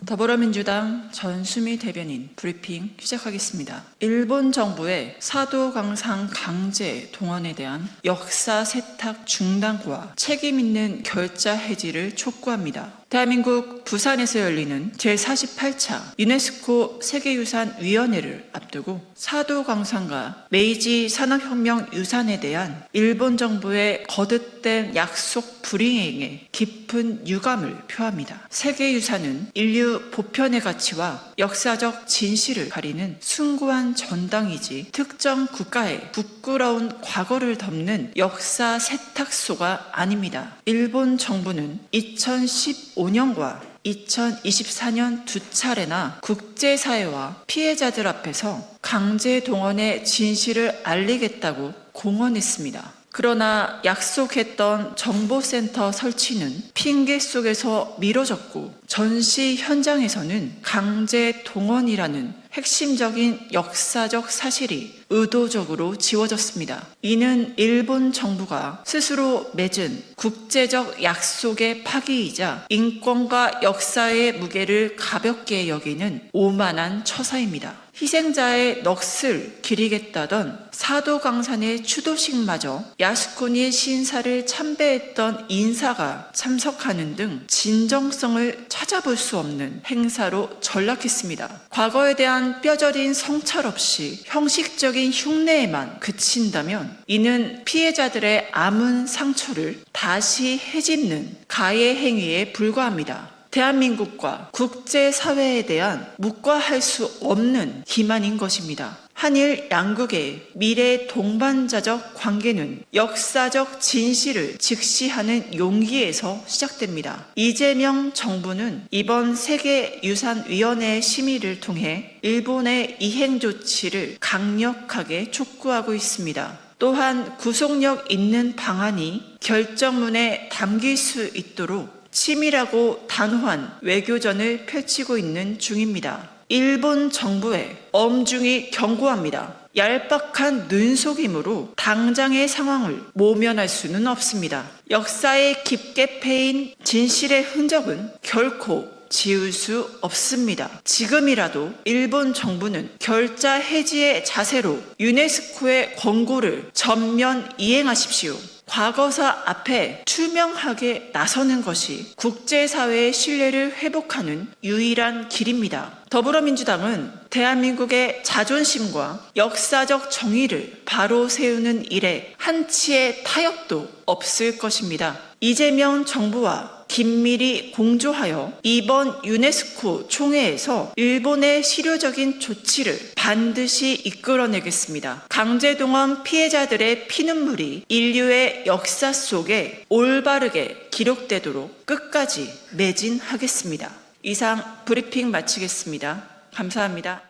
더불어민주당 전수미 대변인 브리핑 시작하겠습니다. 일본 정부의 사도강상 강제 동원에 대한 역사 세탁 중단과 책임 있는 결자 해지를 촉구합니다. 대한민국 부산에서 열리는 제48차 유네스코 세계유산위원회를 앞두고 사도강상과 메이지 산업혁명 유산에 대한 일본 정부의 거듭된 약속 불이행에 깊은 유감을 표합니다. 세계유산은 인류 보편의 가치와 역사적 진실을 가리는 숭고한 전당이지 특정 국가의 부끄러운 과거를 덮는 역사 세탁소가 아닙니다. 일본 정부는 2015년과 2024년 두 차례나 국제사회와 피해자들 앞에서 강제 동원의 진실을 알리겠다고 공언했습니다. 그러나 약속했던 정보센터 설치는 핑계 속에서 미뤄졌고 전시 현장에서는 강제 동원이라는 핵심적인 역사적 사실이 의도적으로 지워졌습니다. 이는 일본 정부가 스스로 맺은 국제적 약속의 파기이자 인권과 역사의 무게를 가볍게 여기는 오만한 처사입니다. 희생자의 넋을 기리겠다던 사도강산의 추도식마저 야스쿠니 신사를 참배했던 인사가 참석하는 등 진정성을 찾아볼 수 없는 행사로 전락했습니다. 과거에 대한 뼈저린 성찰 없이 형식적인 흉내에만 그친다면 이는 피해자들의 아문 상처를 다시 헤집는 가해 행위에 불과합니다. 대한민국과 국제사회에 대한 묵과할 수 없는 기만인 것입니다. 한일 양국의 미래 동반자적 관계는 역사적 진실을 직시하는 용기에서 시작됩니다. 이재명 정부는 이번 세계유산위원회 심의를 통해 일본의 이행 조치를 강력하게 촉구하고 있습니다. 또한 구속력 있는 방안이 결정문에 담길 수 있도록 치밀하고 단호한 외교전을 펼치고 있는 중입니다. 일본 정부에 엄중히 경고합니다. 얄팍한 눈속임으로 당장의 상황을 모면할 수는 없습니다. 역사에 깊게 패인 진실의 흔적은 결코 지울 수 없습니다. 지금이라도 일본 정부는 결자 해지의 자세로 유네스코의 권고를 전면 이행하십시오. 과거사 앞에 투명하게 나서는 것이 국제사회의 신뢰를 회복하는 유일한 길입니다. 더불어민주당은 대한민국의 자존심과 역사적 정의를 바로 세우는 일에 한치의 타협도 없을 것입니다. 이재명 정부와 긴밀히 공조하여 이번 유네스코 총회에서 일본의 실효적인 조치를 반드시 이끌어내겠습니다. 강제동원 피해자들의 피눈물이 인류의 역사 속에 올바르게 기록되도록 끝까지 매진하겠습니다. 이상 브리핑 마치겠습니다. 감사합니다.